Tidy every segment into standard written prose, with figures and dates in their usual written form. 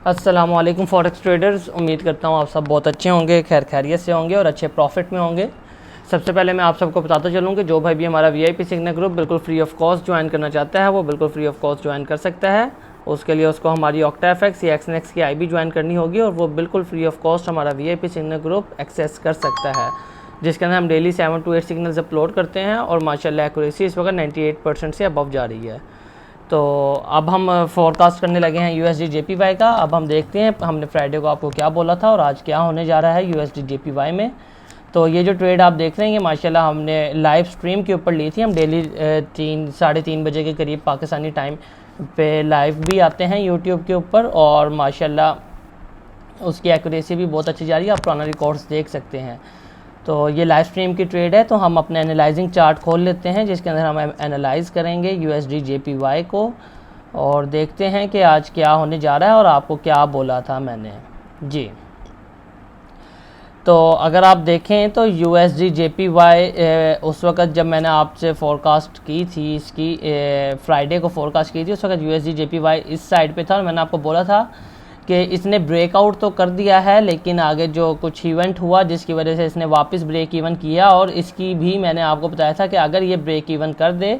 अस्सलामुअलैकुम forex traders, उम्मीद करता हूँ आप सब बहुत अच्छे होंगे, खैर खैरियत से होंगे और अच्छे प्रॉफिट में होंगे। सबसे पहले मैं आप सबको बताता चलूँ कि जो भाई भी हमारा वीआईपी सिग्नल ग्रुप बिल्कुल फ्री ऑफ कॉस्ट ज्वाइन करना चाहता है वो बिल्कुल फ्री ऑफ कॉस्ट ज्वाइन कर सकता है। उसके लिए उसको हमारी ऑक्टाएफएक्स या एक्सनेक्स की आईबी ज्वाइन करनी होगी और वो बिल्कुल फ्री ऑफ कॉस्ट हमारा वीआईपी सिग्नल ग्रुप एक्सेस कर सकता है, जिसके अंदर हम डेली 7 to 8 सिग्नल्स अपलोड करते हैं और माशाल्लाह एक्यूरेसी इस वक्त 98% से अबव जा रही है। तो अब हम फोरकास्ट करने लगे हैं यूएसडी जेपीवाई का। अब हम देखते हैं हमने फ्राइडे को आपको क्या बोला था और आज क्या होने जा रहा है यूएसडी जेपीवाई में। तो ये जो ट्रेड आप देख रहे हैं ये माशाल्लाह हमने लाइव स्ट्रीम के ऊपर ली थी। हम डेली 3-3:30 बजे के करीब पाकिस्तानी टाइम पे लाइव भी आते हैं यूट्यूब के ऊपर और माशाल्लाह उसकी एक्यूरेसी भी बहुत अच्छी जा रही है। आप पुराना रिकॉर्ड्स देख सकते हैं। तो ये लाइव स्ट्रीम की ट्रेड है। तो हम अपने एनालाइजिंग चार्ट खोल लेते हैं जिसके अंदर हम एनालाइज करेंगे यूएसडी जेपीवाई को और देखते हैं कि आज क्या होने जा रहा है और आपको क्या बोला था मैंने जी। तो अगर आप देखें तो यूएसडी जेपीवाई उस वक्त जब मैंने आपसे फोरकास्ट की थी इसकी फ्राइडे को फोरकास्ट की थी उस वक्त यूएसडी जेपीवाई इस साइड पे था और मैंने आपको बोला था कि इसने ब्रेकआउट तो कर दिया है लेकिन आगे जो कुछ इवेंट हुआ जिसकी वजह से इसने वापस ब्रेक इवन किया और इसकी भी मैंने आपको बताया था कि अगर ये ब्रेक इवन कर दे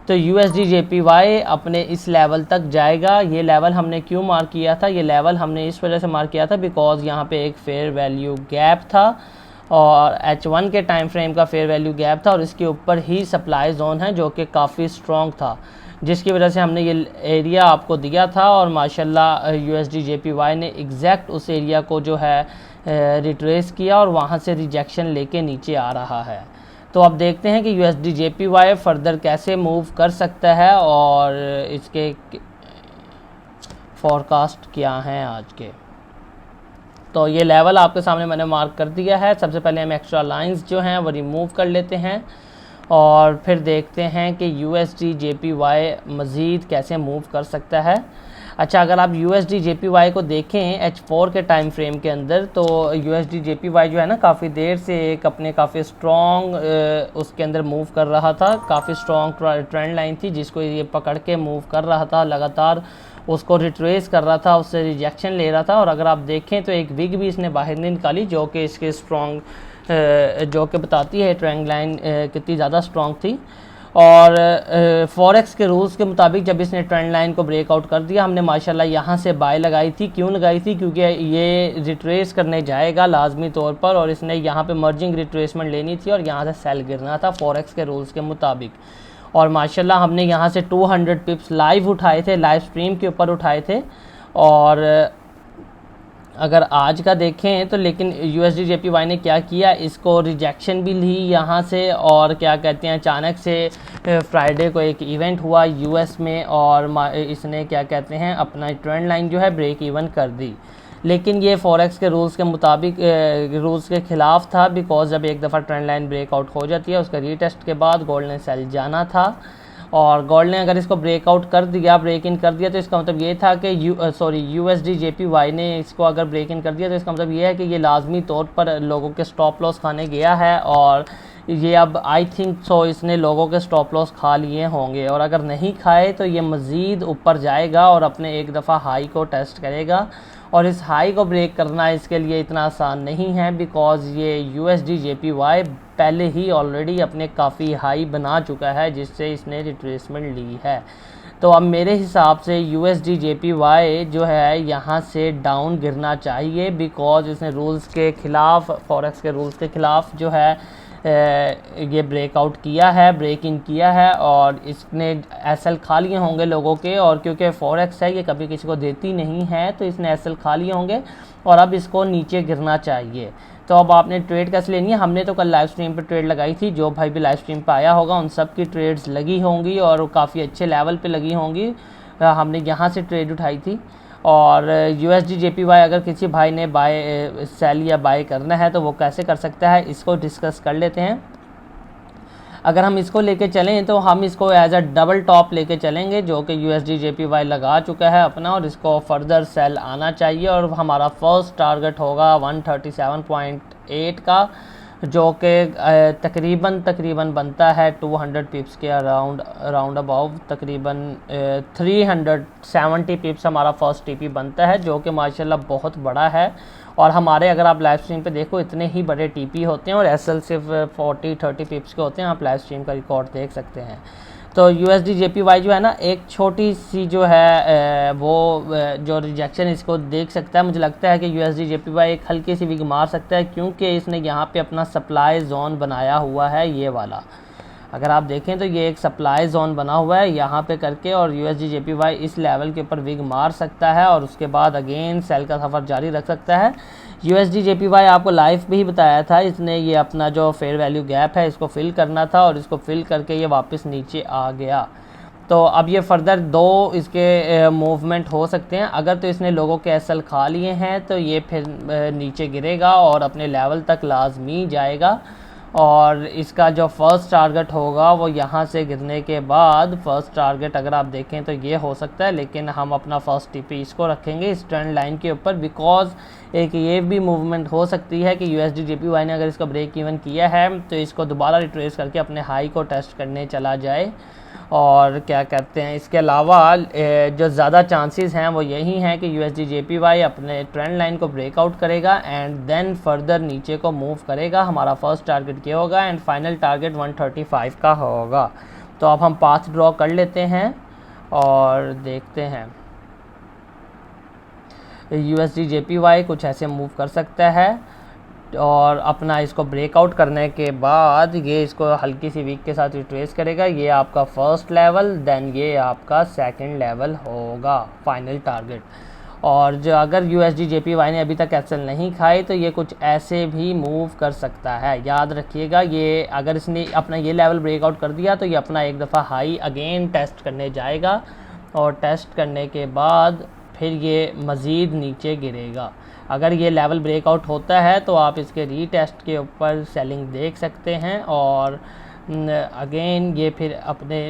तो यूएसडी जेपीवाई अपने इस लेवल तक जाएगा। ये लेवल हमने क्यों मार्क किया था? ये लेवल हमने इस वजह से मार्क किया था बिकॉज यहाँ पे एक फेयर वैल्यू गैप था और H1 के टाइम फ्रेम का फेयर वैल्यू गैप था और इसके ऊपर ही सप्लाई जोन है जो कि काफ़ी स्ट्रॉन्ग था, जिसकी वजह से हमने ये एरिया आपको दिया था और माशाल्लाह यूएसडी जेपीवाई ने एग्जैक्ट उस एरिया को जो है रिट्रेस किया और वहाँ से रिजेक्शन लेके नीचे आ रहा है। तो अब देखते हैं कि यूएसडी जेपीवाई फर्दर कैसे मूव कर सकता है और इसके फोरकास्ट क्या हैं आज के। तो ये लेवल आपके सामने मैंने मार्क कर दिया है। सबसे पहले हम एक्स्ट्रा लाइंस जो हैं वो रिमूव कर लेते हैं और फिर देखते हैं कि यूएसडी जेपीवाई मज़ीद कैसे मूव कर सकता है। अच्छा, अगर आप यूएसडी जेपीवाई को देखें H4 के टाइम फ्रेम के अंदर तो यूएसडी जेपीवाई जो है ना काफ़ी देर से एक अपने काफ़ी स्ट्रॉन्ग उसके अंदर मूव कर रहा था। काफ़ी स्ट्रॉन्ग ट्रेंड लाइन थी जिसको ये पकड़ के मूव कर रहा था, लगातार उसको रिट्रेस कर रहा था, उससे रिजेक्शन ले रहा था। और अगर आप देखें तो एक विग भी इसने बाहर नहीं निकाली जो कि इसके स्ट्रॉन्ग जो कि बताती है ट्रेंड लाइन कितनी ज़्यादा स्ट्रॉन्ग थी। और फॉरेक्स के रूल्स के मुताबिक जब इसने ट्रेंड लाइन को ब्रेकआउट कर दिया हमने माशाल्लाह यहाँ से बाय लगाई थी। क्यों लगाई थी? क्योंकि ये रिट्रेस करने जाएगा लाजमी तौर पर और इसने यहाँ पे मर्जिंग रिट्रेसमेंट लेनी थी और यहाँ से सेल गिरना था फॉरेक्स के रूल्स के मुताबिक। और माशाल्लाह हमने यहाँ से 200 पिप्स लाइव उठाए थे, लाइव स्ट्रीम के ऊपर उठाए थे। और अगर आज का देखें तो लेकिन यूएसडी जेपीवाई ने क्या किया, इसको रिजेक्शन भी ली यहाँ से और क्या कहते हैं अचानक से फ्राइडे को एक इवेंट हुआ यूएस में और इसने क्या कहते हैं अपना ट्रेंड लाइन जो है ब्रेक इवन कर दी। लेकिन ये फॉरेक्स के रूल्स के मुताबिक रूल्स के ख़िलाफ़ था बिकॉज जब एक दफ़ा ट्रेंड लाइन ब्रेकआउट हो जाती है उसका रीटेस्ट के बाद गोल्ड ने सेल जाना था और गोल्ड ने अगर इसको ब्रेकआउट कर दिया, ब्रेक इन कर दिया तो इसका मतलब ये था कि यूएसडी जेपीवाई ने इसको अगर ब्रेक इन कर दिया तो इसका मतलब ये है कि ये लाजमी तौर पर लोगों के स्टॉप लॉस खाने गया है और ये अब आई थिंक सो इसने लोगों के स्टॉप लॉस खा लिए होंगे और अगर नहीं खाए तो ये मज़ीद ऊपर जाएगा और अपने एक दफ़ा हाई को टेस्ट करेगा। और इस हाई को ब्रेक करना इसके लिए इतना आसान नहीं है बिकॉज ये यूएसडी जेपीवाई पहले ही ऑलरेडी अपने काफ़ी हाई बना चुका है जिससे इसने रिट्रेसमेंट ली है। तो अब मेरे हिसाब से यूएसडी जेपीवाई जो है यहाँ से डाउन गिरना चाहिए बिकॉज इसने रूल्स के ख़िलाफ़, फॉरेक्स के रूल्स के ख़िलाफ़ जो है ये ब्रेकआउट किया है, ब्रेक इन किया है और इसने एसएल खा लिए होंगे लोगों के। और क्योंकि फॉरेक्स है ये कभी किसी को देती नहीं है तो इसने एसएल खा लिए होंगे और अब इसको नीचे गिरना चाहिए। तो अब आपने ट्रेड कैसे लेनी है? हमने तो कल लाइव स्ट्रीम पे ट्रेड लगाई थी, जो भाई भी लाइव स्ट्रीम पे आया होगा उन सब की ट्रेड्स लगी होंगी और काफ़ी अच्छे लेवल पे लगी होंगी। हमने यहाँ से ट्रेड उठाई थी। और यूएसडी जेपीवाई अगर किसी भाई ने बाय सेल या बाय करना है तो वो कैसे कर सकता है इसको डिस्कस कर लेते हैं। अगर हम इसको लेके चलें तो हम इसको एज अ डबल टॉप लेके चलेंगे जो कि यूएसडी जेपीवाई लगा चुका है अपना और इसको फर्दर सेल आना चाहिए और हमारा फर्स्ट टारगेट होगा 137.8 का जो कि तकरीबन बनता है 200 पिप्स के अराउंड अबाउट, तकरीबन 370 पिप्स हमारा फर्स्ट टीपी बनता है, जो कि माशाल्लाह बहुत बड़ा है। और हमारे अगर आप लाइव स्ट्रीम पे देखो इतने ही बड़े टीपी होते हैं और एसएल सिर्फ 40-30 पिप्स के होते हैं। आप लाइव स्ट्रीम का रिकॉर्ड देख सकते हैं। तो USD JPY जो है ना, एक छोटी सी जो है वो जो रिजेक्शन इसको देख सकता है। मुझे लगता है कि USD JPY एक हल्की सी विग मार सकता है, क्योंकि इसने यहाँ पे अपना सप्लाई जोन बनाया हुआ है, ये वाला। अगर आप देखें तो ये एक सप्लाई जोन बना हुआ है यहाँ पे करके, और USD JPY इस लेवल के ऊपर विग मार सकता है और उसके बाद अगेन सेल का सफ़र जारी रख सकता है। USD JPY आपको लाइव भी बताया था, इसने ये अपना जो फेयर वैल्यू गैप है इसको फिल करना था और इसको फिल करके ये वापस नीचे आ गया। तो अब ये फर्दर दो इसके मूवमेंट हो सकते हैं। अगर तो इसने लोगों के एसएल खा लिए हैं तो ये फिर नीचे गिरेगा और अपने लेवल तक लाजमी जाएगा, और इसका जो फर्स्ट टारगेट होगा वो यहाँ से गिरने के बाद फर्स्ट टारगेट अगर आप देखें तो ये हो सकता है। लेकिन हम अपना फर्स्ट टीपी इसको रखेंगे इस ट्रेंड लाइन के ऊपर, बिकॉज एक ये भी मूवमेंट हो सकती है कि USD JPY ने अगर इसका ब्रेक इवन किया है तो इसको दोबारा रिट्रेस करके अपने हाई को टेस्ट करने चला जाए। और क्या कहते हैं, इसके अलावा जो ज़्यादा चांसेस हैं वो यही हैं कि USD JPY अपने ट्रेंड लाइन को ब्रेकआउट करेगा एंड देन फर्दर नीचे को मूव करेगा। हमारा फर्स्ट टारगेट ये होगा एंड फाइनल टारगेट 135 का होगा। तो अब हम पाथ ड्रॉ कर लेते हैं और देखते हैं। USD JPY कुछ ऐसे मूव कर सकता है और अपना इसको ब्रेकआउट करने के बाद ये इसको हल्की सी वीक के साथ रिट्रेस करेगा। ये आपका फर्स्ट लेवल, देन ये आपका सेकंड लेवल होगा, फाइनल टारगेट। और जो अगर USD JPY ने अभी तक एसएल नहीं खाई तो ये कुछ ऐसे भी मूव कर सकता है। याद रखिएगा, ये अगर इसने अपना ये लेवल ब्रेकआउट कर दिया तो ये अपना एक दफ़ा हाई अगेन टेस्ट करने जाएगा और टेस्ट करने के बाद फिर ये मज़ीद नीचे गिरेगा। अगर ये लेवल ब्रेकआउट होता है तो आप इसके रीटेस्ट के ऊपर सेलिंग देख सकते हैं और अगेन ये फिर अपने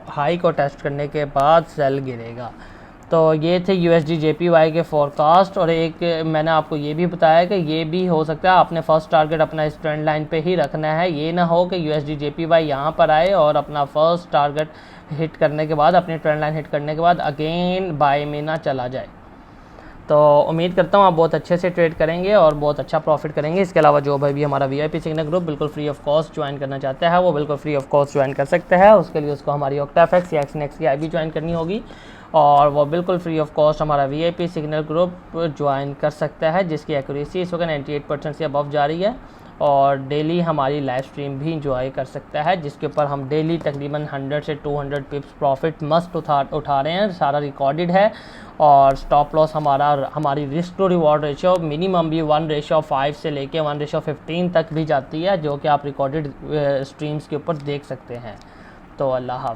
हाई को टेस्ट करने के बाद सेल गिरेगा। तो ये थे USD JPY के फोरकास्ट। और एक मैंने आपको ये भी बताया कि ये भी हो सकता है आपने फर्स्ट टारगेट अपना इस ट्रेंड लाइन पे ही रखना है। ये ना हो कि USD JPY यहाँ पर आए और अपना फर्स्ट टारगेट हिट करने के बाद, अपनी ट्रेंड लाइन हिट करने के बाद अगेन बाय में ना चला जाए। तो उम्मीद करता हूँ आप बहुत अच्छे से ट्रेड करेंगे और बहुत अच्छा प्रॉफिट करेंगे। इसके अलावा जो भाई भी हमारा VIP सिग्नल ग्रुप बिल्कुल फ्री ऑफ कॉस्ट ज्वाइन करना चाहता है वो बिल्कुल फ्री ऑफ कॉस्ट ज्वाइन कर सकता है। उसके लिए उसको हमारी OctaFX या XNX की IB ज्वाइन करनी होगी और वो बिल्कुल फ्री ऑफ कॉस्ट हमारा VIP सिग्नल ग्रुप ज्वाइन कर सकता है, जिसकी एक्यूरेसी इस वक्त 98% से अबव जा रही है। और डेली हमारी लाइव स्ट्रीम भी इंजॉय कर सकता है, जिसके ऊपर हम डेली तकरीबन 100 से 200 पिप्स प्रॉफिट मस्ट उठा रहे हैं। सारा रिकॉर्डेड है और स्टॉप लॉस हमारी risk to reward ratio minimum भी 1:5 से लेके 1:15 तक भी जाती है, जो कि आप रिकॉर्डेड स्ट्रीम्स के ऊपर देख सकते हैं। तो अल्लाह हाफ़िज़।